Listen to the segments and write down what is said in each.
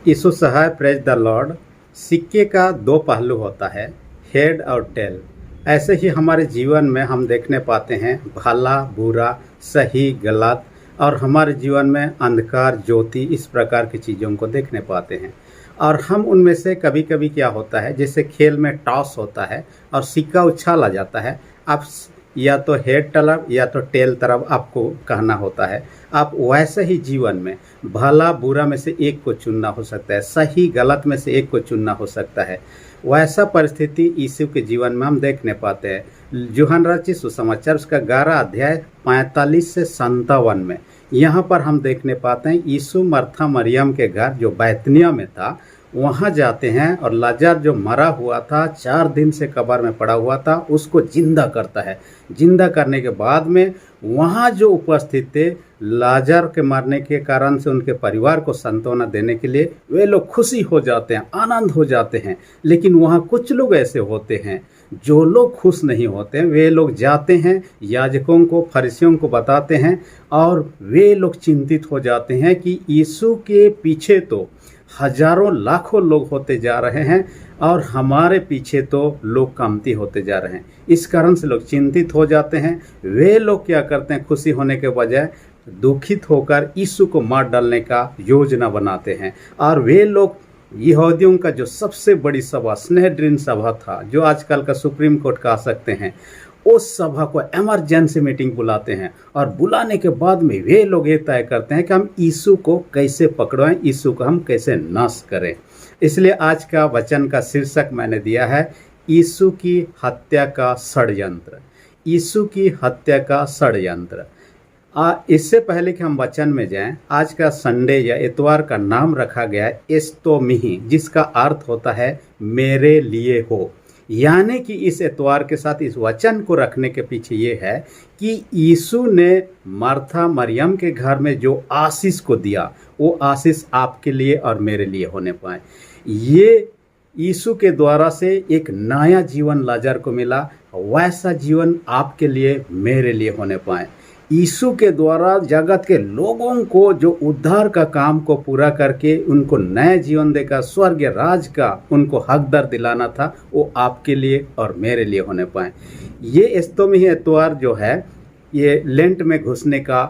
यीशु सहाय, praise the lord. सिक्के का दो पहलू होता है, हेड और टेल। ऐसे ही हमारे जीवन में हम देखने पाते हैं भला बुरा, सही गलत, और हमारे जीवन में अंधकार ज्योति, इस प्रकार की चीज़ों को देखने पाते हैं। और हम उनमें से कभी कभी क्या होता है, जैसे खेल में टॉस होता है और सिक्का उछाला जाता है, आप या तो हेड तरफ या तो टेल तरफ आपको कहना होता है। आप वैसे ही जीवन में भला बुरा में से एक को चुनना हो सकता है, सही गलत में से एक को चुनना हो सकता है। वैसा परिस्थिति यीशु के जीवन में हम देखने पाते हैं। यूहन्ना रचित सुसमाचार उसका 11 अध्याय 45 से 57 में यहाँ पर हम देखने पाते हैं यीशु मर्था मरियम के घर जो बैतनिया में था वहाँ जाते हैं, और लाजर जो मरा हुआ था 4 दिन से कब्र में पड़ा हुआ था उसको जिंदा करता है। जिंदा करने के बाद में वहाँ जो उपस्थित थे, लाजर के मरने के कारण से उनके परिवार को सांत्वना देने के लिए वे लोग खुशी हो जाते हैं, आनंद हो जाते हैं। लेकिन वहाँ कुछ लोग ऐसे होते हैं जो लोग खुश नहीं होते हैं। वे लोग जाते हैं, याजकों को, फरीसियों को बताते हैं, और वे लोग चिंतित हो जाते हैं कि यीशु के पीछे तो हजारों लाखों लोग होते जा रहे हैं और हमारे पीछे तो लोग कमती होते जा रहे हैं। इस कारण से लोग चिंतित हो जाते हैं। वे लोग क्या करते हैं, खुशी होने के बजाय दुखित होकर यीशु को मार डालने का योजना बनाते हैं। और वे लोग यहूदियों का जो सबसे बड़ी सभा, स्नेहड्रीन सभा था, जो आजकल का सुप्रीम कोर्ट कह सकते हैं, उस सभा को इमरजेंसी मीटिंग बुलाते हैं। और बुलाने के बाद में वे लोग ये तय करते हैं कि हम यीशु को कैसे पकड़वाएं, यीशु को हम कैसे नाश करें। इसलिए आज का वचन का शीर्षक मैंने दिया है, यीशु की हत्या का षड्यंत्र। यीशु की हत्या का षड्यंत्र। इससे पहले कि हम वचन में जाएं, आज का संडे या इतवार का नाम रखा गया है एस्तोमिही, जिसका अर्थ होता है मेरे लिए हो। यानी कि इस एतवार के साथ इस वचन को रखने के पीछे ये है कि यीशु ने मार्था मरियम के घर में जो आशीष को दिया, वो आशीष आपके लिए और मेरे लिए होने पाए। ये यीशु के द्वारा से एक नया जीवन लाजर को मिला, वैसा जीवन आपके लिए, मेरे लिए होने पाए। यीशु के द्वारा जगत के लोगों को जो उद्धार का काम को पूरा करके उनको नया जीवन देकर स्वर्ग राज का उनको हकदार दिलाना था, वो आपके लिए और मेरे लिए होने पाए। ये एस्तोमिही एतवार जो है, ये लेंट में घुसने का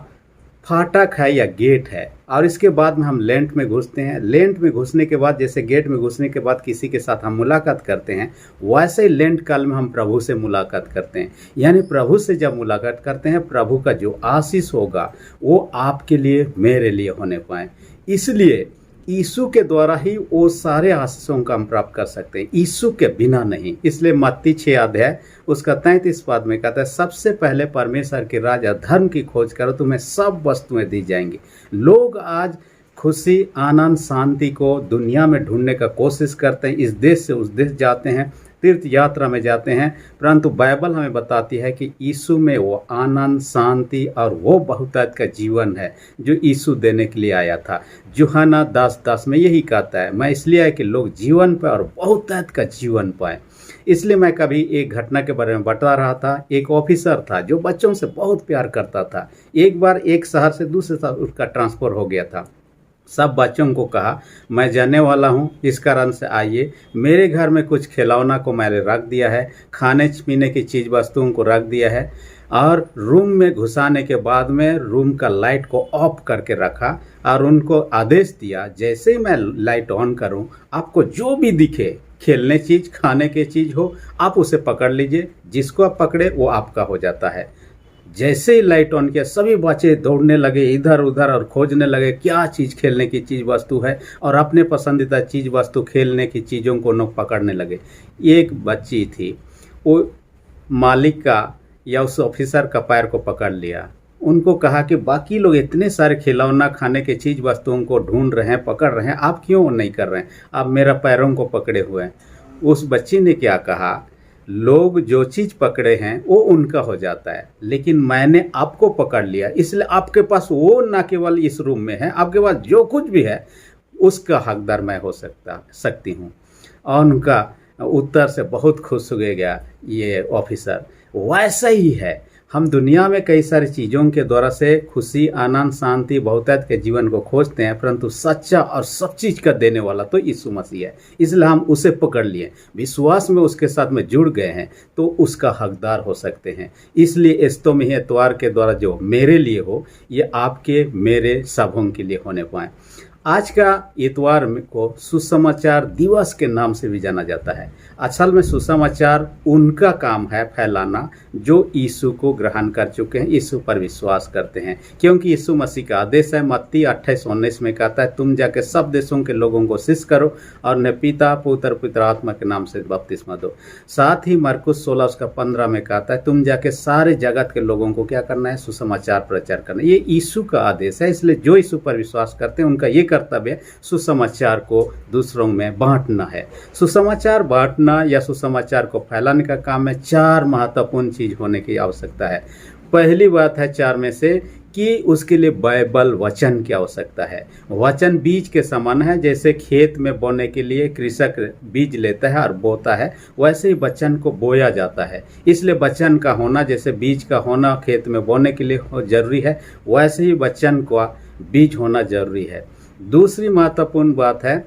फाटक है या गेट है। और इसके बाद में हम लेंट में घुसते हैं। लेंट में घुसने के बाद, जैसे गेट में घुसने के बाद किसी के साथ हम मुलाकात करते हैं, वैसे ही लेंट काल में हम प्रभु से मुलाकात करते हैं। यानी प्रभु से जब मुलाकात करते हैं, प्रभु का जो आशीष होगा वो आपके लिए, मेरे लिए होने पाए। इसलिए यीशु के द्वारा ही वो सारे आशीषों का हम प्राप्त कर सकते हैं, यीशु के बिना नहीं। इसलिए मत्ती 6 अध्याय उसका 33 पद में कहता है, सबसे पहले परमेश्वर के राज और धर्म की खोज करो, तुम्हें सब वस्तुएं दी जाएंगी। लोग आज खुशी, आनंद, शांति को दुनिया में ढूंढने का कोशिश करते हैं, इस देश से उस देश जाते हैं, तीर्थ यात्रा में जाते हैं, परंतु बाइबल हमें बताती है कि यीशु में वो आनंद, शांति और वो बहुतायत का जीवन है जो यीशु देने के लिए आया था। यूहन्ना 10:10 में यही कहता है, मैं इसलिए आया कि लोग जीवन पाए और बहुतायत का जीवन पाए। इसलिए मैं कभी एक घटना के बारे में बता रहा था। एक ऑफिसर था जो बच्चों से बहुत प्यार करता था। एक बार एक शहर से दूसरे शहर उसका ट्रांसफ़र हो गया था। सब बच्चों को कहा, मैं जाने वाला हूँ, इस कारण से आइए, मेरे घर में कुछ खिलौना को मैंने रख दिया है, खाने पीने की चीज़ वस्तुओं को रख दिया है, और रूम में घुसाने के बाद में रूम का लाइट को ऑफ करके रखा और उनको आदेश दिया, जैसे ही मैं लाइट ऑन करूँ, आपको जो भी दिखे, खेलने चीज़, खाने की चीज़ हो, आप उसे पकड़ लीजिए, जिसको आप पकड़े वो आपका हो जाता है। जैसे ही लाइट ऑन किया, सभी बच्चे दौड़ने लगे इधर उधर और खोजने लगे क्या चीज़ खेलने की चीज़ वस्तु है, और अपने पसंदीदा चीज़ वस्तु खेलने की चीज़ों को लोग पकड़ने लगे। एक बच्ची थी, वो मालिक का या उस ऑफिसर का पैर को पकड़ लिया। उनको कहा कि बाकी लोग इतने सारे खिलौना, खाने की चीज़ वस्तुओं को ढूंढ रहे हैं, पकड़ रहे हैं, आप क्यों नहीं कर रहे हैं, आप मेरा पैरों को पकड़े हुए हैं। उस बच्ची ने क्या कहा, लोग जो चीज़ पकड़े हैं वो उनका हो जाता है, लेकिन मैंने आपको पकड़ लिया, इसलिए आपके पास वो ना केवल इस रूम में है, आपके पास जो कुछ भी है उसका हकदार मैं हो सकती हूँ। और उनका उत्तर से बहुत खुश हो गया ये ऑफिसर। वैसा ही है, हम दुनिया में कई सारी चीज़ों के द्वारा से खुशी, आनंद, शांति, बहुतायत के जीवन को खोजते हैं, परंतु सच्चा और सब चीज़ का देने वाला तो यीशु मसीह है। इसलिए हम उसे पकड़ लिए, विश्वास में उसके साथ में जुड़ गए हैं तो उसका हकदार हो सकते हैं। इसलिए इस्तों में ही एतवार के द्वारा जो मेरे लिए हो, ये आपके मेरे सबों के लिए होने पाए। आज का इतवार को सुसमाचार दिवस के नाम से भी जाना जाता है। असल में सुसमाचार उनका काम है फैलाना जो यीशु को ग्रहण कर चुके हैं, यीशु पर विश्वास करते हैं, क्योंकि यीशु मसीह का आदेश है। मत्ती 28:19 में कहता है, तुम जाके सब देशों के लोगों को शिष्य करो और उन्हें पिता, पुत्र, पवित्र आत्मा के नाम से बपतिस्मा दो। साथ ही मरकुस 16:15 में कहता है, तुम जाके सारे जगत के लोगों को क्या करना है? सुसमाचार प्रचार करना। ये यीशु का आदेश है। इसलिए जो यीशु पर विश्वास करते हैं उनका ये कर्तव्य सुसमाचार को दूसरों में बांटना है। सुसमाचार बांटना या सुसमाचार को फैलाने का काम में 4 महत्वपूर्ण चीज होने की आवश्यकता है। पहली बात है 4 में से कि उसके लिए बाइबल वचन की आवश्यकता है। वचन बीज के समान है। जैसे खेत में बोने के लिए कृषक बीज लेता है और बोता है, वैसे ही वचन को बोया जाता है। इसलिए वचन का होना, जैसे बीज का होना खेत में बोने के लिए जरूरी है, वैसे ही वचन का बीज होना जरूरी है। दूसरी महत्वपूर्ण बात है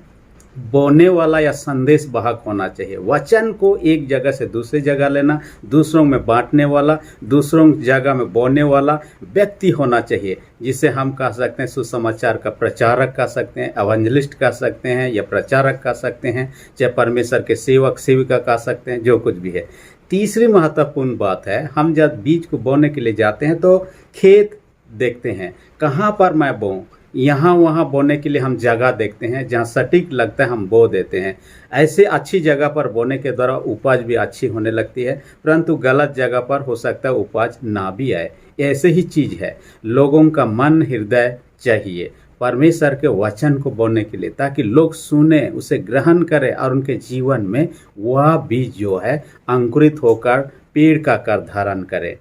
बोने वाला या संदेश वाहक होना चाहिए। वचन को एक जगह से दूसरी जगह लेना, दूसरों में बांटने वाला, दूसरों जगह में बोने वाला व्यक्ति होना चाहिए, जिसे हम कह सकते हैं सुसमाचार का प्रचारक कह सकते हैं, एवेंजलिस्ट कह सकते हैं या प्रचारक कह सकते हैं, चाहे परमेश्वर के सेवक सेविका कह सकते हैं, जो कुछ भी है। तीसरी महत्वपूर्ण बात है, हम जब बीज को बोने के लिए जाते हैं तो खेत देखते हैं, कहाँ पर मैं बोऊं। यहाँ वहाँ बोने के लिए हम जगह देखते हैं, जहाँ सटीक लगता है हम बो देते हैं। ऐसे अच्छी जगह पर बोने के द्वारा उपज भी अच्छी होने लगती है, परंतु गलत जगह पर हो सकता है उपज ना भी आए। ऐसे ही चीज़ है, लोगों का मन हृदय चाहिए परमेश्वर के वचन को बोने के लिए, ताकि लोग सुने, उसे ग्रहण करें और उनके जीवन में वह बीज जो है अंकुरित होकर पेड़ का आकार धारण करे।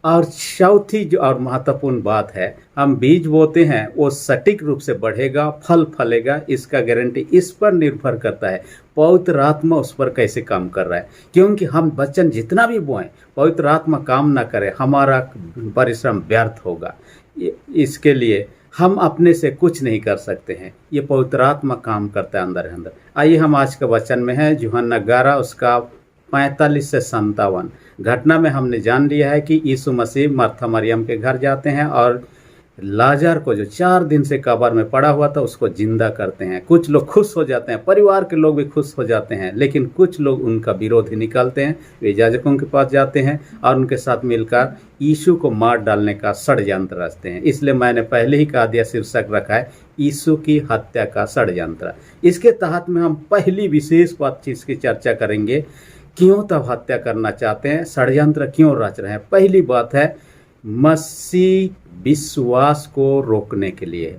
और चौथी जो और महत्वपूर्ण बात है, हम बीज बोते हैं वो सटीक रूप से बढ़ेगा, फल फलेगा, इसका गारंटी इस पर निर्भर करता है पवित्र आत्मा उस पर कैसे काम कर रहा है। क्योंकि हम वचन जितना भी बोएं, पवित्र आत्मा काम ना करे, हमारा परिश्रम व्यर्थ होगा। इसके लिए हम अपने से कुछ नहीं कर सकते हैं, ये पवित्र आत्मा काम करता है अंदर अंदर। आइए हम आज के वचन में है यूहन्ना 11 उसका 45 से 57 घटना में हमने जान लिया है कि यीशु मसीह मार्था मरियम के घर जाते हैं और लाजर को जो 4 दिन से कब्र में पड़ा हुआ था उसको जिंदा करते हैं। कुछ लोग खुश हो जाते हैं, परिवार के लोग भी खुश हो जाते हैं, लेकिन कुछ लोग उनका विरोधी निकलते हैं। वे याजकों के पास जाते हैं और उनके साथ मिलकर यीशु को मार डालने का षड्यंत्र रचते हैं। इसलिए मैंने पहले ही कहा दिया, शीर्षक रखा है यीशु की हत्या का षड्यंत्र। इसके तहत में हम पहली विशेष बात चीज़ की चर्चा करेंगे, क्यों तब हत्या करना चाहते हैं, षड्यंत्र क्यों रच रहे हैं। पहली बात है मसीह विश्वास को रोकने के लिए।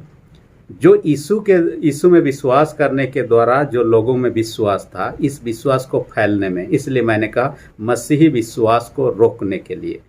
जो यीशु में विश्वास करने के द्वारा जो लोगों में विश्वास था, इस विश्वास को फैलने में, इसलिए मैंने कहा मसीही विश्वास को रोकने के लिए,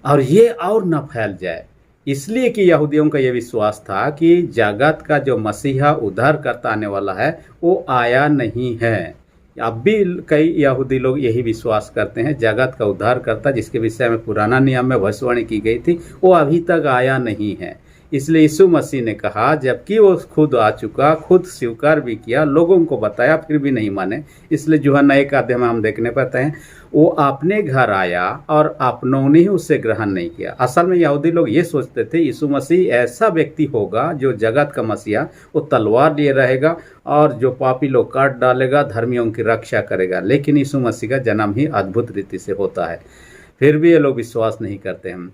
और ये और न फैल जाए। इसलिए कि यहूदियों का ये विश्वास था कि जगत का जो मसीहा उद्धार करता आने वाला है वो आया नहीं है। अब भी कई यहूदी लोग यही विश्वास करते हैं, जगत का उद्धार करता जिसके विषय में पुराना नियम में भविष्यवाणी की गई थी वो अभी तक आया नहीं है। इसलिए यीशु मसीह ने कहा, जबकि वो खुद आ चुका, खुद स्वीकार भी किया, लोगों को बताया, फिर भी नहीं माने। इसलिए यूहन्ना 1 अध्याय में हम देखने पाते हैं वो अपने घर आया और अपनों ने ही उसे ग्रहण नहीं किया। असल में यहूदी लोग ये सोचते थे यीशु मसीह ऐसा व्यक्ति होगा जो जगत का मसीहा, वो तलवार लिए रहेगा और जो पापी लोग काट डालेगा, धर्मियों की रक्षा करेगा। लेकिन यीशु मसीह का जन्म ही अद्भुत रीति से होता है, फिर भी ये लोग विश्वास नहीं करते हैं।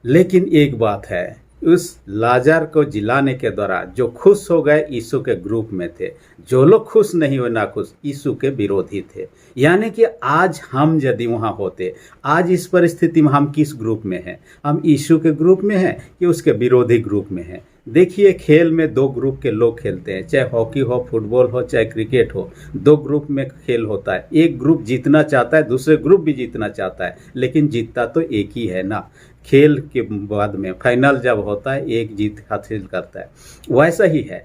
लेकिन एक बात है, उस लाजर को जिलाने के द्वारा जो खुश हो गए यीशु के ग्रुप में थे, जो लोग खुश नहीं हुए, नाखुश, यीशु के विरोधी थे। यानी कि आज हम यदि वहाँ होते, आज इस परिस्थिति में हम किस ग्रुप में हैं? हम यीशु के ग्रुप में हैं कि उसके विरोधी ग्रुप में हैं? देखिए, खेल में 2 ग्रुप के लोग खेलते हैं, चाहे हॉकी हो, फुटबॉल हो, चाहे क्रिकेट हो। 2 ग्रुप में खेल होता है। एक ग्रुप जीतना चाहता है, दूसरे ग्रुप भी जीतना चाहता है, लेकिन जीतता तो एक ही है ना। खेल के बाद में फाइनल जब होता है एक जीत हासिल करता है। वैसा ही है,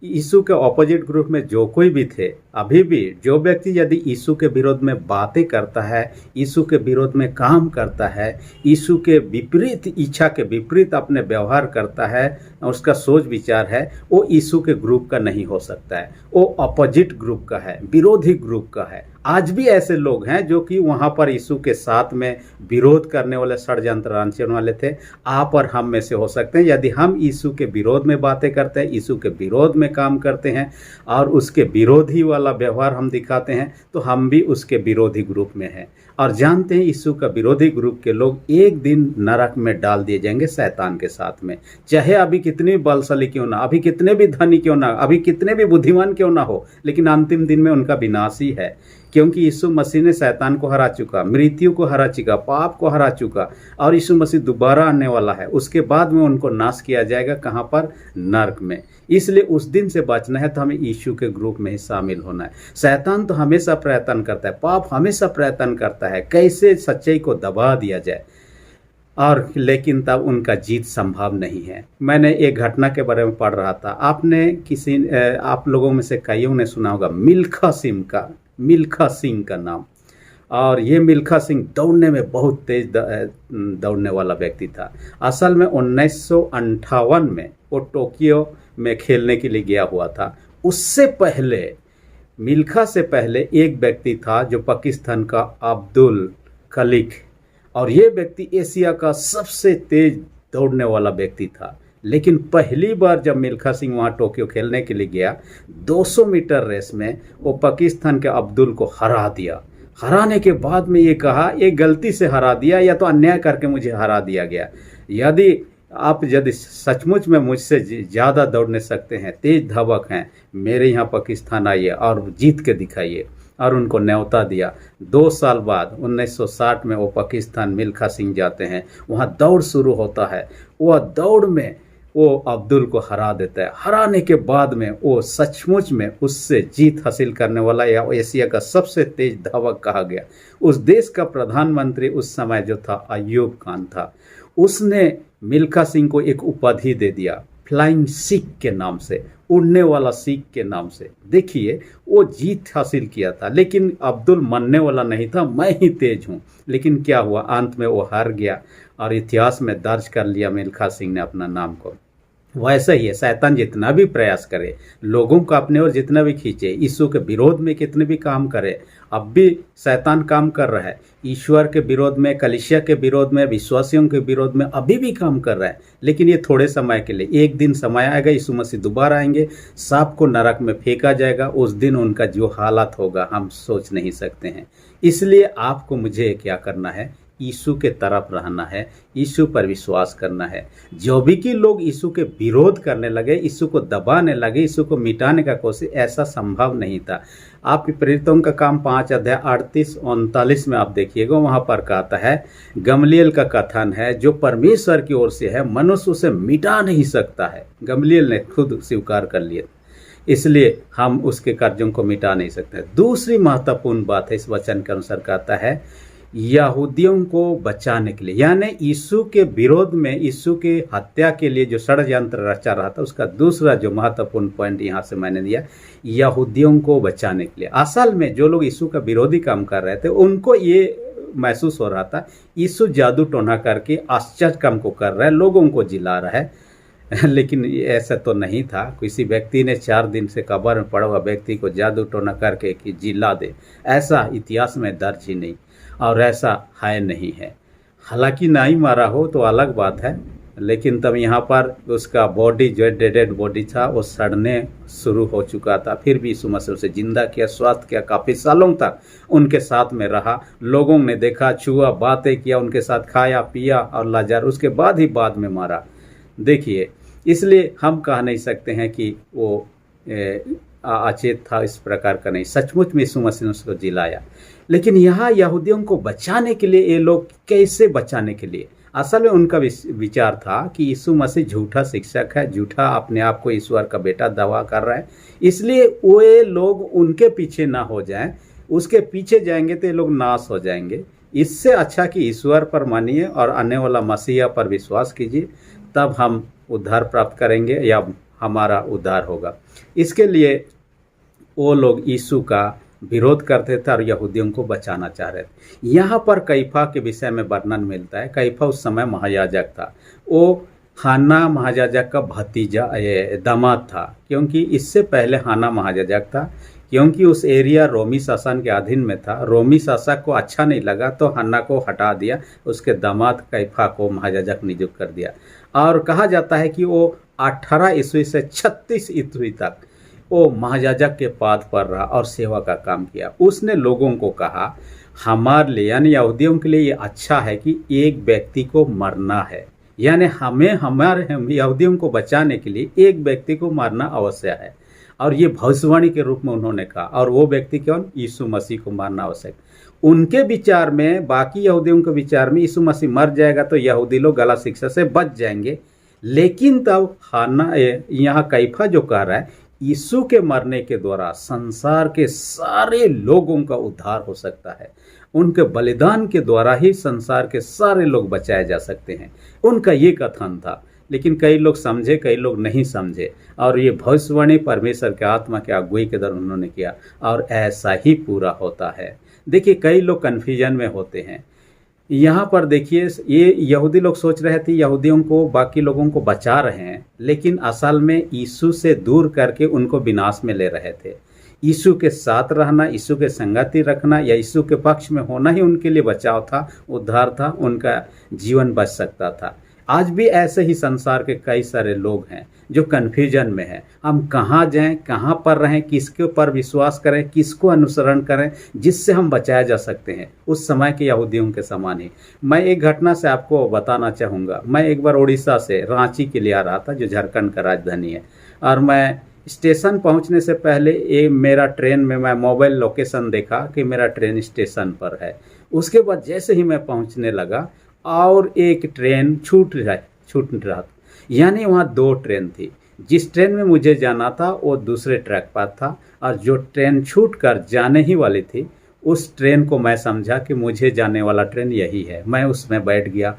यीशु के ऑपोजिट ग्रुप में जो कोई भी थे, अभी भी जो व्यक्ति यदि यीशु के विरोध में बातें करता है, यीशु के विरोध में काम करता है, यीशु के विपरीत इच्छा के विपरीत अपने व्यवहार करता है, उसका सोच विचार है, वो यीशु के ग्रुप का नहीं हो सकता है, वो अपोजिट ग्रुप का है, विरोधी ग्रुप का है। आज भी ऐसे लोग हैं जो कि वहाँ पर यीशु के साथ में विरोध करने वाले, षड्यंत्र रचने वाले थे। आप और हम में से हो सकते हैं। यदि हम यीशु के विरोध में बातें करते हैं, यीशु के विरोध में काम करते हैं और उसके विरोधी वाला व्यवहार हम दिखाते हैं, तो हम भी उसके विरोधी ग्रुप में हैं और जानते हैं यीशु का विरोधी ग्रुप के लोग एक दिन नरक में डाल दिए जाएंगे शैतान के साथ में। चाहे अभी कितनी बलशाली क्यों ना, अभी कितने भी धनी क्यों ना, अभी कितने भी बुद्धिमान क्यों ना हो, लेकिन अंतिम दिन में उनका विनाश ही है। क्योंकि यीशु मसीह ने शैतान को हरा चुका, मृत्यु को हरा चुका, पाप को हरा चुका और यीशु मसीह दोबारा आने वाला है। उसके बाद में उनको नाश किया जाएगा, कहाँ पर? नरक में। इसलिए उस दिन से बचना है तो हमें यीशु के ग्रुप में ही शामिल होना है। शैतान तो हमेशा प्रयत्न करता है, पाप हमेशा प्रयत्न करता है कैसे सच्चाई को दबा दिया जाए, और लेकिन तब उनका जीत संभव नहीं है। मैंने एक घटना के बारे में पढ़ रहा था, आपने आप लोगों में से कईयों ने सुना होगा मिल्खा सिंह का नाम। और ये मिल्खा सिंह दौड़ने में बहुत तेज दौड़ने वाला व्यक्ति था। असल में 1958 में वो टोक्यो में खेलने के लिए गया हुआ था। उससे पहले, मिल्खा से पहले एक व्यक्ति था जो पाकिस्तान का अब्दुल कलिक, और ये व्यक्ति एशिया का सबसे तेज दौड़ने वाला व्यक्ति था। लेकिन पहली बार जब मिल्खा सिंह वहाँ टोक्यो खेलने के लिए गया, 200 मीटर रेस में वो पाकिस्तान के अब्दुल को हरा दिया। हराने के बाद में ये कहा, ये गलती से हरा दिया या तो अन्याय करके मुझे हरा दिया गया। यदि सचमुच में मुझसे ज़्यादा दौड़ने सकते हैं, तेज धावक हैं, मेरे यहाँ पाकिस्तान आइए और जीत के दिखाइए। और उनको न्योता दिया। 2 साल बाद 1960 में वो पाकिस्तान मिल्खा सिंह जाते हैं, वहाँ दौड़ शुरू होता है। वह दौड़ में वो अब्दुल को हरा देता है। हराने के बाद में वो सचमुच में उससे जीत हासिल करने वाला या एशिया का सबसे तेज धावक कहा गया। उस देश का प्रधानमंत्री उस समय जो था अयूब खान था, उसने मिल्खा सिंह को एक उपाधि दे दिया, फ्लाइंग सिख के नाम से, उड़ने वाला सिख के नाम से। देखिए वो जीत हासिल किया था, लेकिन अब्दुल मानने वाला नहीं था, मैं ही तेज हूँ। लेकिन क्या हुआ, अंत में वो हार गया और इतिहास में दर्ज कर लिया मिल्खा सिंह ने अपना नाम को। वैसा ही है, शैतान जितना भी प्रयास करे, लोगों को अपने ओर जितना भी खींचे, यीशु के विरोध में कितने भी काम करे, अब भी शैतान काम कर रहा है। ईश्वर के विरोध में, कलीसिया के विरोध में, विश्वासियों के विरोध में अभी भी काम कर रहा है। लेकिन ये थोड़े समय के लिए, एक दिन समय आएगा, यीशु मसीह दोबारा आएंगे, सबको नरक में फेंका जाएगा। उस दिन उनका जो हालत होगा हम सोच नहीं सकते हैं। इसलिए आपको मुझे क्या करना है, यीशु के तरफ रहना है, यीशु पर विश्वास करना है। जो भी कि लोग यीशु के विरोध करने लगे, यीशु को दबाने लगे, यीशु को मिटाने का कोशिश, ऐसा संभव नहीं था। आपकी प्रेरितों का काम 5 अध्याय 38-39 में आप देखिएगा, वहाँ पर कहता है, गमलीएल का कथन है, जो परमेश्वर की ओर से है मनुष्य उसे मिटा नहीं सकता है। गमलीएल ने खुद स्वीकार कर लिया, इसलिए हम उसके कार्यों को मिटा नहीं सकते। दूसरी महत्वपूर्ण बात है, इस वचन के अनुसार कहता है, यहूदियों को बचाने के लिए, यानी यीशु के विरोध में, यीशु के हत्या के लिए जो षड्यंत्र रचा रहा था, उसका दूसरा जो महत्वपूर्ण पॉइंट यहाँ से मैंने दिया, यहूदियों को बचाने के लिए। असल में जो लोग यीशु का विरोधी काम कर रहे थे, उनको ये महसूस हो रहा था यीशु जादू टोना करके आश्चर्य काम को कर रहा है, लोगों को जिला रहा है। लेकिन ऐसा तो नहीं था। किसी व्यक्ति ने 4 दिन से कब्र में पड़ा हुआ व्यक्ति को जादू टोना करके कि जिला दे, ऐसा इतिहास में दर्ज ही नहीं, और ऐसा है नहीं है। हालांकि नहीं मारा हो तो अलग बात है, लेकिन तब यहाँ पर उसका बॉडी जो डेड बॉडी था वो सड़ने शुरू हो चुका था। फिर भी यीशु मसीह उसे जिंदा किया, स्वस्थ किया, काफ़ी सालों तक उनके साथ में रहा। लोगों ने देखा, छुआ, बातें किया, उनके साथ खाया पिया, और लाजर उसके बाद में मारा। देखिए, इसलिए हम कह नहीं सकते हैं कि वो अचेत था, इस प्रकार का नहीं। सचमुच में यीशु मसीह ने उसको जिलाया। लेकिन यहाँ यहूदियों को बचाने के लिए, ये लोग कैसे बचाने के लिए, असल में उनका विचार था कि यीशु मसीह झूठा शिक्षक है, झूठा अपने आप को ईश्वर का बेटा दावा कर रहा है, इसलिए वे लोग उनके पीछे ना हो जाएं। उसके पीछे जाएंगे तो ये लोग नाश हो जाएंगे। इससे अच्छा कि ईश्वर पर मानिए और आने वाला मसीहा पर विश्वास कीजिए, तब हम उद्धार प्राप्त करेंगे या हमारा उद्धार होगा। इसके लिए वो लोग यीशु का विरोध करते थे और यहूदियों को बचाना चाह रहे थे। यहाँ पर कैफा के विषय में वर्णन मिलता है। कैफा उस समय महायाजक था। वो हाना महायाजक का भतीजा दामाद था, क्योंकि इससे पहले हाना महायाजक था, क्योंकि उस एरिया रोमी शासन के अधीन में था। रोमी शासक को अच्छा नहीं लगा तो हन्ना को हटा दिया, उसके दामाद कैफा को महायाजक नियुक्त कर दिया। और कहा जाता है कि वो 18 ईस्वी से 36 ईस्वी तक वो महायाजक के पद पर रहा और सेवा का काम किया। उसने लोगों को कहा, हमारे लिए यानी यहूदियों के लिए ये अच्छा है कि एक व्यक्ति को मरना है, यानी हमें हमारे यहूदियों को बचाने के लिए एक व्यक्ति को मारना आवश्यक है। और ये भविष्यवाणी के रूप में उन्होंने कहा, और वो व्यक्ति कौन? यीशु मसीह को मारना आवश्यक। उनके विचार में, बाकी यहूदियों के विचार में, यीशु मसीह मर जाएगा तो यहूदी लोग गलत शिक्षा से बच जाएंगे। लेकिन तब हाना यहाँ कैफा जो कह रहा है, यीशु के मरने के द्वारा संसार के सारे लोगों का उद्धार हो सकता है। उनके बलिदान के द्वारा ही संसार के सारे लोग बचाए जा सकते हैं। उनका ये कथन था। लेकिन कई लोग समझे, कई लोग नहीं समझे, और ये भविष्यवाणी परमेश्वर के आत्मा के अगुवाई के द्वारा उन्होंने किया, और ऐसा ही पूरा होता है। देखिए, कई लोग कन्फ्यूजन में होते हैं। यहाँ पर देखिए, ये यहूदी लोग सोच रहे थे यहूदियों को, बाकी लोगों को बचा रहे हैं, लेकिन असल में यीशु से दूर करके उनको विनाश में ले रहे थे। यीशु के साथ रहना, यीशु के संगति रखना या यीशु के पक्ष में होना ही उनके लिए बचाव था, उद्धार था, उनका जीवन बच सकता था। आज भी ऐसे ही संसार के कई सारे लोग हैं जो कन्फ्यूजन में हैं। हम कहाँ जाएं, कहाँ पर रहें, किसके ऊपर विश्वास करें, किसको अनुसरण करें जिससे हम बचाए जा सकते हैं, उस समय के यहूदियों के समान ही। मैं एक घटना से आपको बताना चाहूँगा। मैं एक बार उड़ीसा से रांची के लिए आ रहा था, जो झारखंड का राजधानी है, और मैं स्टेशन पहुंचने से पहले मेरा ट्रेन में मैं मोबाइल लोकेशन देखा कि मेरा ट्रेन स्टेशन पर है। उसके बाद जैसे ही मैं पहुंचने लगा और एक ट्रेन छूट रहा था, यानी वहाँ 2 ट्रेन थी। जिस ट्रेन में मुझे जाना था वो दूसरे ट्रैक पर था, और जो ट्रेन छूट कर जाने ही वाली थी, उस ट्रेन को मैं समझा कि मुझे जाने वाला ट्रेन यही है। मैं उसमें बैठ गया,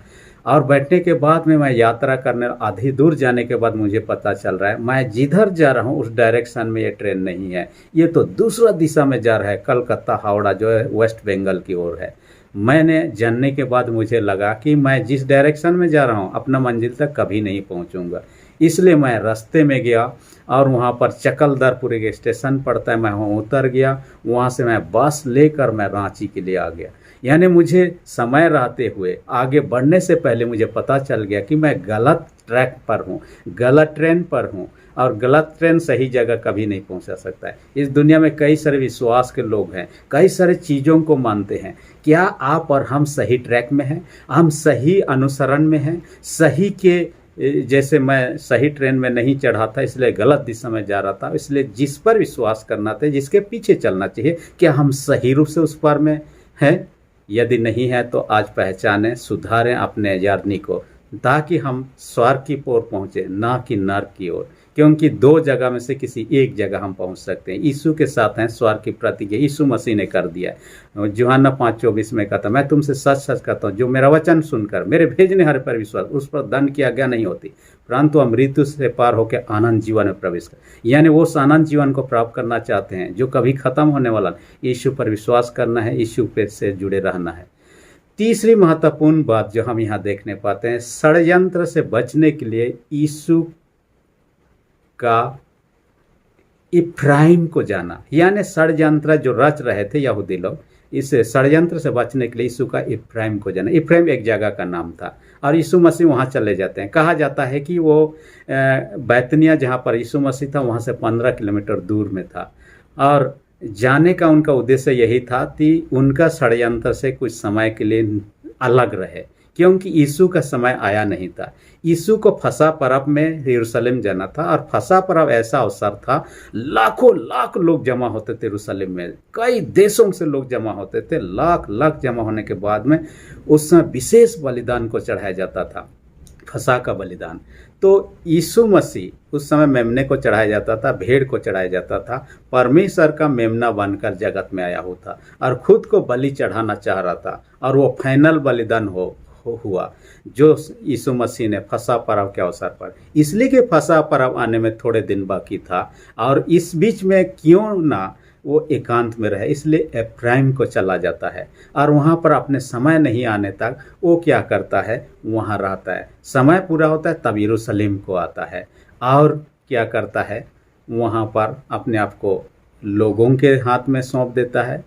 और बैठने के बाद में मैं यात्रा करने आधी दूर जाने के बाद मुझे पता चल रहा है मैं जिधर जा रहा हूँ उस डायरेक्शन में ये ट्रेन नहीं है, ये तो दूसरा दिशा में जा रहा है, कलकत्ता हावड़ा जो है वेस्ट बंगाल की ओर है। मैंने जानने के बाद मुझे लगा कि मैं जिस डायरेक्शन में जा रहा हूँ अपना मंजिल तक कभी नहीं पहुँचूँगा। इसलिए मैं रास्ते में गया, और वहाँ पर चकलदरपुर एक स्टेशन पड़ता है, मैं वहाँ उतर गया। वहाँ से मैं बस लेकर मैं रांची के लिए आ गया। यानी मुझे समय रहते हुए, आगे बढ़ने से पहले मुझे पता चल गया कि मैं गलत ट्रैक पर हूँ, गलत ट्रेन पर हूँ, और गलत ट्रेन सही जगह कभी नहीं पहुँचा सकता है। इस दुनिया में कई सारे विश्वास के लोग हैं, कई सारे चीज़ों को मानते हैं। क्या आप और हम सही ट्रैक में हैं? हम सही अनुसरण में हैं? सही के जैसे मैं सही ट्रेन में नहीं चढ़ा था, इसलिए गलत दिशा में जा रहा था। इसलिए जिस पर विश्वास करना था, जिसके पीछे चलना चाहिए, क्या हम सही रूप से उस पर में हैं? यदि नहीं है तो आज पहचानें, सुधारें अपने जर्नी को, ताकि हम स्वर्ग की ओर पहुँचे, ना कि नर्क की ओर। क्योंकि 2 जगह में से किसी एक जगह हम पहुंच सकते हैं। यीशु के साथ हैं, स्वर्ग की प्रतिज्ञा यीशु मसीह ने कर दिया है। यूहन्ना 5:24 में कहता, मैं तुमसे सच सच कहता हूँ, जो मेरा वचन सुनकर मेरे भेजने हारे पर विश्वास, उस पर दंड की आज्ञा नहीं होती, परंतु हम मृत्यु से पार होकर आनंद जीवन में प्रवेश कर, यानी वो आनंद जीवन को प्राप्त करना चाहते हैं जो कभी खत्म होने वाला। यीशु पर विश्वास करना है, यीशु पे से जुड़े रहना है। तीसरी महत्वपूर्ण बात जो हम यहाँ देखने पाते हैं, षड्यंत्र से बचने के लिए यीशु का इफ्राइम को जाना। यानी षड्यंत्र जो रच रहे थे यहूदी लोग, इस षड्यंत्र से बचने के लिए यीशु का इफ्राइम को जाना। इफ्राइम एक जगह का नाम था, और यीशु मसीह वहाँ चले जाते हैं। कहा जाता है कि वो बैतनिया जहाँ पर यीशु मसीह था वहाँ से 15 किलोमीटर दूर में था, और जाने का उनका उद्देश्य यही था कि उनका षड्यंत्र से कुछ समय के लिए अलग रहे, क्योंकि यीशु का समय आया नहीं था। यीशु को फसह पर्व में यरूशलेम जाना था, और फसह पर्व ऐसा अवसर था, लाखों लाख लोग जमा होते थे यरूशलेम में, कई देशों से लोग जमा होते थे। लाख लाख जमा होने के बाद में उस समय विशेष बलिदान को चढ़ाया जाता था। फसह का बलिदान। तो यीशु मसीह उस समय मेमने को चढ़ाया जाता था, भेड़ को चढ़ाया जाता था। परमेश्वर का मेमना बनकर जगत में आया होता और खुद को बलि चढ़ाना चाह रहा था, और वो फाइनल बलिदान हुआ जो यीशु मसीह ने फसह पर्व के अवसर पर। इसलिए कि फसह पर्व आने में थोड़े दिन बाकी था, और इस बीच में क्यों ना वो एकांत में रहे, इसलिए एफ्राइम को चला जाता है और वहाँ पर अपने समय नहीं आने तक वो क्या करता है, वहाँ रहता है। समय पूरा होता है तब यरूशलेम को आता है और क्या करता है, वहाँ पर अपने आप को लोगों के हाथ में सौंप देता है।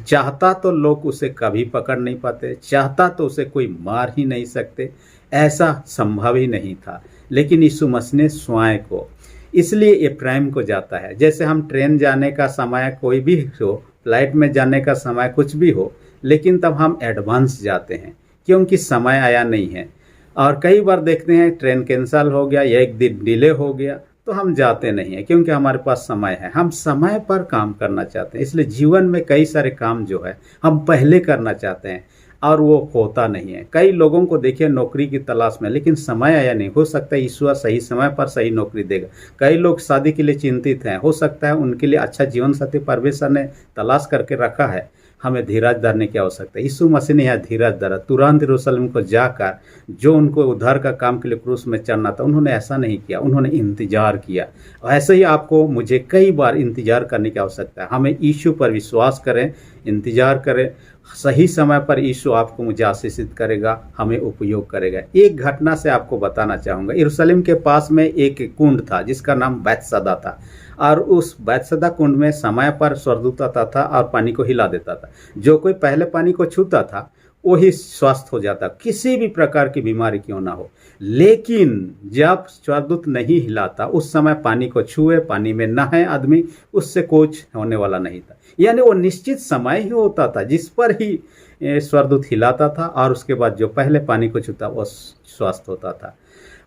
चाहता तो लोग उसे कभी पकड़ नहीं पाते, चाहता तो उसे कोई मार ही नहीं सकते, ऐसा संभव ही नहीं था। लेकिन यीशु मसीह ने स्वयं को, इसलिए एफ्राइम को जाता है। जैसे हम ट्रेन जाने का समय कोई भी हो, फ्लाइट में जाने का समय कुछ भी हो, लेकिन तब हम एडवांस जाते हैं क्योंकि समय आया नहीं है। और कई बार देखते हैं ट्रेन कैंसिल हो गया या एक दिन डिले हो गया तो हम जाते नहीं हैं क्योंकि हमारे पास समय है, हम समय पर काम करना चाहते हैं। इसलिए जीवन में कई सारे काम जो है हम पहले करना चाहते हैं और वो होता नहीं है। कई लोगों को देखिए नौकरी की तलाश में, लेकिन समय आया नहीं। हो सकता है ईश्वर सही समय पर सही नौकरी देगा। कई लोग शादी के लिए चिंतित हैं, हो सकता है उनके लिए अच्छा जीवन साथी परमेश्वर ने तलाश करके रखा है। हमें धीरज धरने की आवश्यकता है। यीशु मसीह ने यहाँ धीरज धरा, तुरंत यरूशलेम को जाकर जो उनको उद्धार का काम के लिए क्रूस में चढ़ना था, उन्होंने ऐसा नहीं किया, उन्होंने इंतजार किया। ऐसे ही आपको मुझे कई बार इंतजार करने की आवश्यकता है। हमें यीशु पर विश्वास करें, इंतजार करें, सही समय पर यीशु आपको मुझे आशीषित करेगा, हमें उपयोग करेगा। एक घटना से आपको बताना चाहूँगा। यरूशलेम के पास में एक कुंड था जिसका नाम बैतसदा था, और उस बैतसदा कुंड में समय पर स्वर्गदूत आता था और पानी को हिला देता था। जो कोई पहले पानी को छूता था वही स्वस्थ हो जाता, किसी भी प्रकार की बीमारी क्यों ना हो। लेकिन जब स्वर्गदूत नहीं हिलाता, उस समय पानी को छुए, पानी में नहाए आदमी, उससे कुछ होने वाला नहीं था। यानी वो निश्चित समय ही होता था जिस पर ही स्वर्गदूत हिलाता था, और उसके बाद जो पहले पानी को छूता वो स्वस्थ होता था।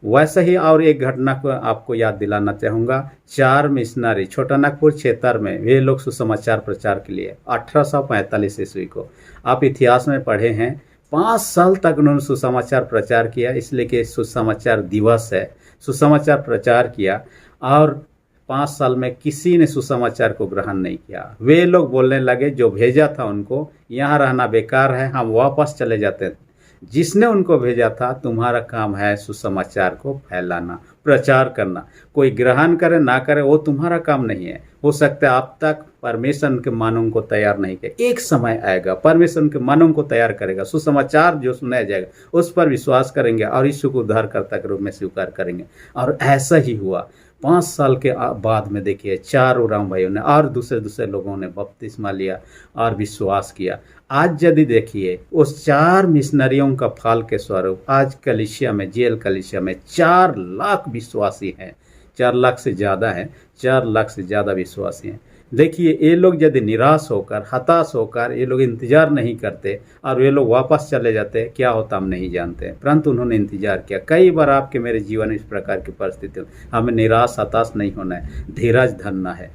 वैसे ही और एक घटना को आपको याद दिलाना चाहूँगा। 4 मिशनरी छोटा नागपुर क्षेत्र में, वे लोग सुसमाचार प्रचार के लिए 1845 ईस्वी को, आप इतिहास में पढ़े हैं, 5 साल तक उन्होंने सुसमाचार प्रचार किया। इसलिए कि सुसमाचार दिवस है, सुसमाचार प्रचार किया, और 5 साल में किसी ने सुसमाचार को ग्रहण नहीं किया। वे लोग बोलने लगे, जो भेजा था उनको, यहाँ रहना बेकार है, हम वापस चले जाते हैं। जिसने उनको भेजा था, तुम्हारा काम है सुसमाचार को फैलाना, प्रचार करना। कोई ग्रहण करे ना करे वो तुम्हारा काम नहीं है। हो सकता है आप तक परमेश्वर के मानों को तैयार नहीं किया, एक समय आएगा परमेश्वर के मानों को तैयार करेगा। सुसमाचार जो सुनाया जाएगा उस पर विश्वास करेंगे और यीशु को उद्धारकर्ता के रूप में स्वीकार करेंगे। और ऐसा ही हुआ। 5 साल के बाद में देखिए 4 उराम भाइयों ने और दूसरे लोगों ने बपतिस्मा लिया और विश्वास किया। आज यदि देखिए उस 4 मिशनरियों का फल के स्वरूप आज कलीसिया में, जेल कलीसिया में 4 लाख विश्वासी हैं। 4 लाख से ज़्यादा हैं, 4 लाख से ज़्यादा विश्वासी हैं। देखिए ये लोग यदि निराश होकर, हताश होकर ये लोग इंतजार नहीं करते और ये लोग वापस चले जाते, क्या होता हम नहीं जानते, परंतु उन्होंने इंतजार किया। कई बार आपके मेरे जीवन में इस प्रकार की परिस्थिति, हमें निराश हताश नहीं होना है, धीरज धरना है।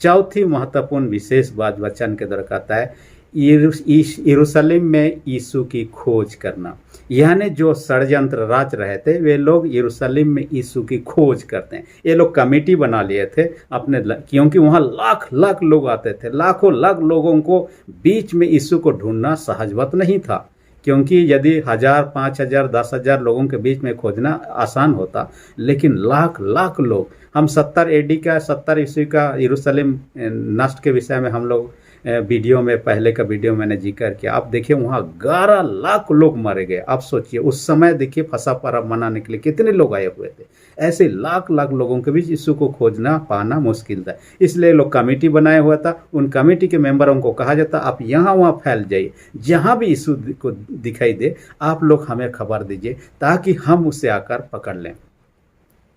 चौथी महत्वपूर्ण विशेष बात वचन के द्वारा कहता है, यरूशलेम में यीशु की खोज करना। यानी जो षड्यंत्र राज रहे थे वे लोग यरूशलेम में यीशु की खोज करते हैं। ये लोग कमेटी बना लिए थे अपने, क्योंकि वहाँ लाख लाख लोग आते थे। लाखों लाख लोगों को बीच में यीशु को ढूंढना सहज बात नहीं था, क्योंकि यदि 1000, 5000, 10,000 लोगों के बीच में खोजना आसान होता, लेकिन लाख लाख लोग। हम 70 AD का, 70 ईस्वी का यरूशलेम नष्ट के विषय में हम लोग वीडियो में, पहले का वीडियो मैंने जिक्र किया। आप देखिए वहाँ 11 लाख लोग मारे गए। आप सोचिए उस समय देखिए फसह पर्व मनाने के लिए कितने लोग आए हुए थे। ऐसे लाख लाख लोगों के बीच यीशु को खोजना पाना मुश्किल था। इसलिए लोग कमेटी बनाया हुआ था। उन कमेटी के मेंबरों को कहा जाता, आप यहाँ वहाँ फैल जाइए, जहाँ भी यीशु को दिखाई दे आप लोग हमें खबर दीजिए ताकि हम उसे आकर पकड़ लें।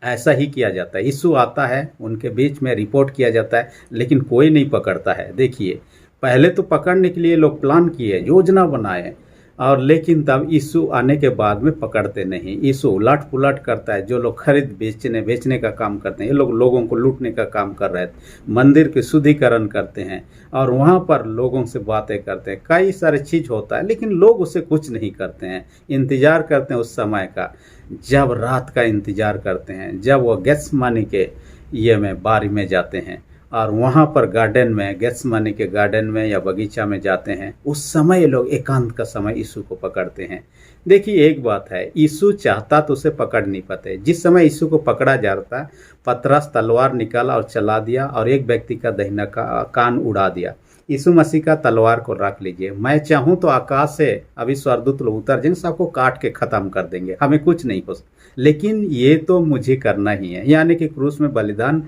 ऐसा ही किया जाता है। यीशु आता है, उनके बीच में रिपोर्ट किया जाता है, लेकिन कोई नहीं पकड़ता है। देखिए पहले तो पकड़ने के लिए लोग प्लान किए, योजना बनाए, और लेकिन तब यीशु आने के बाद में पकड़ते नहीं। यीशु उलट पुलट करता है। जो लोग खरीद बेचने का काम करते हैं, ये लोग लोगों को लूटने का काम कर रहे थे। मंदिर के शुद्धिकरण करते हैं और वहाँ पर लोगों से बातें करते हैं। कई सारे चीज़ होता है, लेकिन लोग उससे कुछ नहीं करते हैं। इंतज़ार करते हैं उस समय का, जब रात का इंतज़ार करते हैं, जब वो गेत्सेमनी के ये में बारी में जाते हैं और वहाँ पर गार्डन में, गेत्सेमनी के गार्डन में या बगीचा में जाते हैं। उस समय ये लोग एकांत का समय यीशु को पकड़ते हैं। देखिए एक बात है, यीशु चाहता तो उसे पकड़ नहीं पाते। जिस समय यीशु को पकड़ा जा रहा था, पतरस तलवार निकाला और चला दिया और एक व्यक्ति का दाहिना कान उड़ा दिया। यीशु मसीह का तलवार को रख लीजिए। मैं चाहूँ तो आकाश से अभी स्वर्गदूत लोग उतर जाएंगे, सबको काट के ख़त्म कर देंगे, हमें कुछ नहीं हो सकता। लेकिन ये तो मुझे करना ही है, यानी कि क्रूस में बलिदान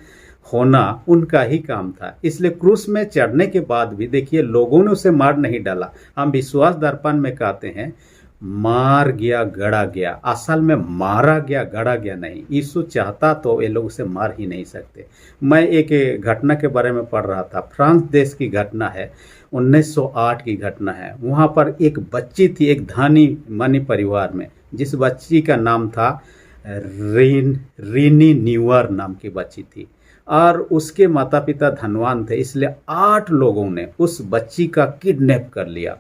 होना उनका ही काम था। इसलिए क्रूस में चढ़ने के बाद भी देखिए लोगों ने उसे मार नहीं डाला। हम विश्वास दर्पण में कहते हैं मार गया गड़ा गया, असल में मारा गया गड़ा गया नहीं। यीशु चाहता तो ये लोग उसे मार ही नहीं सकते। मैं एक घटना के बारे में पढ़ रहा था, फ्रांस देश की घटना है, 1908 की घटना है। वहाँ पर एक बच्ची थी, एक धनी मनी परिवार में, जिस बच्ची का नाम था रीनी न्यूअर नाम की बच्ची थी और उसके माता पिता धनवान थे। इसलिए 8 लोगों ने उस बच्ची का किडनैप कर लिया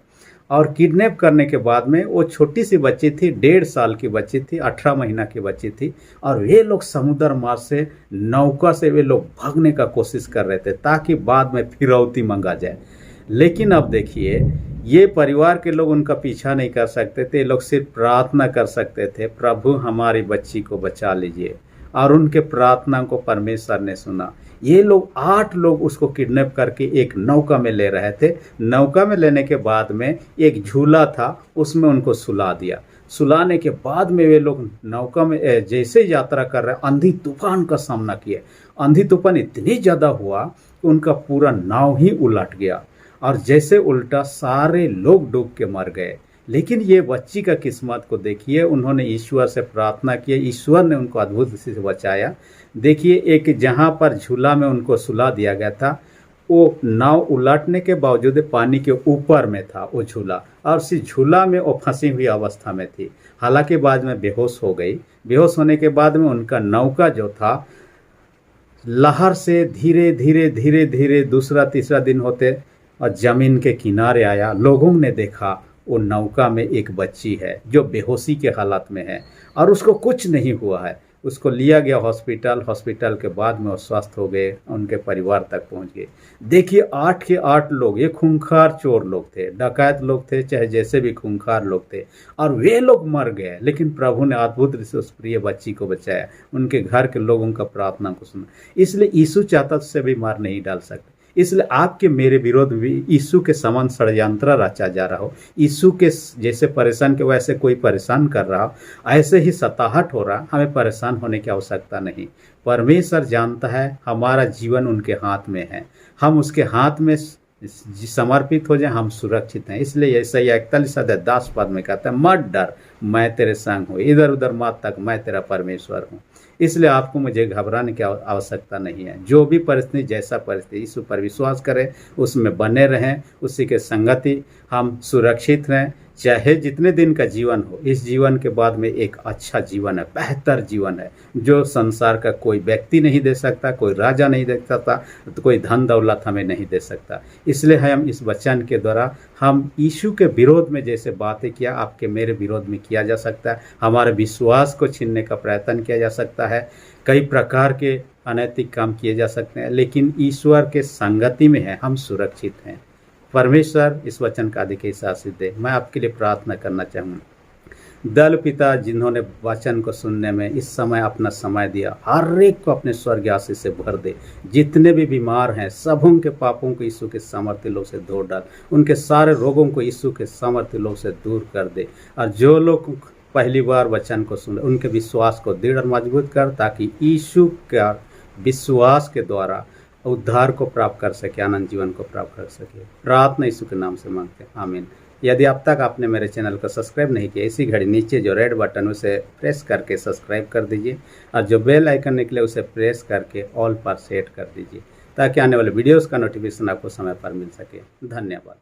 और किडनैप करने के बाद में वो छोटी सी बच्ची थी, 1.5 साल की बच्ची थी, 18 महीना की बच्ची थी। और वे लोग समुद्र मार्ग से, नौका से वे लोग भागने का कोशिश कर रहे थे ताकि बाद में फिरौती मंगा जाए। लेकिन अब देखिए ये परिवार के लोग उनका पीछा नहीं कर सकते थे। ये लोग सिर्फ प्रार्थना कर सकते थे, प्रभु हमारी बच्ची को बचा लीजिए। और उनके प्रार्थना को परमेश्वर ने सुना। ये लोग 8 लोग उसको किडनैप करके एक नौका में ले रहे थे। नौका में लेने के बाद में एक झूला था, उसमें उनको सुला दिया। सुलाने के बाद में वे लोग नौका में जैसे यात्रा कर रहे, आंधी तूफान का सामना किए। आंधी तूफान इतनी ज़्यादा हुआ कि उनका पूरा नाव ही उलट गया और जैसे उल्टा सारे लोग डूब के मर गए। लेकिन ये बच्ची का किस्मत को देखिए, उन्होंने ईश्वर से प्रार्थना की, ईश्वर ने उनको अद्भुत से बचाया। देखिए एक जहाँ पर झूला में उनको सुला दिया गया था, वो नाव उलटने के बावजूद पानी के ऊपर में था वो झूला, और उसी झूला में वो फंसी हुई अवस्था में थी। हालांकि बाद में बेहोश हो गई। बेहोश होने के बाद में उनका नौका जो था लहर से धीरे धीरे धीरे धीरे दूसरा तीसरा दिन होते और ज़मीन के किनारे आया। लोगों ने देखा वो नौका में एक बच्ची है जो बेहोशी के हालत में है और उसको कुछ नहीं हुआ है। उसको लिया गया हॉस्पिटल के बाद में वो स्वस्थ हो गए, उनके परिवार तक पहुंच गए। देखिए 8 के 8 लोग, ये खूंखार चोर लोग थे, डकैत लोग थे, चाहे जैसे भी खूंखार लोग थे, और वे लोग मर गए। लेकिन प्रभु ने अद्भुत से उस प्रिय बच्ची को बचाया, उनके घर के लोगों का प्रार्थना को सुना। इसलिए यीशु चाहता तो उसे भी मार नहीं डाल सकते। इसलिए आपके मेरे विरोध में भी यीशु के समान षड्यंत्र रचा जा रहा हो, यीशु के जैसे परेशान के वैसे कोई परेशान कर रहा हो, ऐसे ही सताहट हो रहा, हमें परेशान होने की आवश्यकता नहीं। परमेश्वर जानता है हमारा जीवन उनके हाथ में है, हम उसके हाथ में समर्पित हो जाए, हम सुरक्षित हैं। इसलिए यशायाह 41 अध्याय 10 पद में कहता है, मत डर, मैं तेरे संग हूँ, इधर उधर मत तक, मैं तेरा परमेश्वर हूँ। इसलिए आपको मुझे घबराने की आवश्यकता नहीं है। जो भी परिस्थिति, जैसा परिस्थिति, यीशु पर विश्वास करें, उसमें बने रहें, उसी के संगति, हम सुरक्षित रहें। चाहे जितने दिन का जीवन हो, इस जीवन के बाद में एक अच्छा जीवन है, बेहतर जीवन है, जो संसार का कोई व्यक्ति नहीं दे सकता, कोई राजा नहीं दे सकता, तो कोई धन दौलत हमें नहीं दे सकता। इसलिए हम इस वचन के द्वारा हम यीशु के विरोध में जैसे बातें किया, आपके मेरे विरोध में किया जा सकता है। हमारे विश्वास को छीनने का प्रयत्न किया जा सकता है, कई प्रकार के अनैतिक काम किए जा सकते हैं, लेकिन ईश्वर के संगति में है, हम सुरक्षित हैं। परमेश्वर इस वचन का अधिक आशीष दे। मैं आपके लिए प्रार्थना करना चाहूँगा। दल पिता जिन्होंने वचन को सुनने में इस समय अपना समय दिया, हर एक को अपने स्वर्गीय आशीष से भर दे। जितने भी बीमार हैं, सबों के पापों को यीशु के सामर्थ्य लो से धो डाल, उनके सारे रोगों को यीशु के सामर्थ्य लो से दूर कर दे। और जो लोग पहली बार वचन को सुने, उनके विश्वास को दृढ़ और मजबूत कर, ताकि यीशु का विश्वास के द्वारा उद्धार को प्राप्त कर सके, आनंद जीवन को प्राप्त कर सके। प्रार्थना यीशु के नाम से मांगते हैं, आमीन। यदि अब तक आपने मेरे चैनल को सब्सक्राइब नहीं किया, इसी घड़ी नीचे जो रेड बटन उसे प्रेस करके सब्सक्राइब कर दीजिए, और जो बेल आइकन निकले उसे प्रेस करके ऑल पर सेट कर दीजिए, ताकि आने वाले वीडियोस का नोटिफिकेशन आपको समय पर मिल सके। धन्यवाद।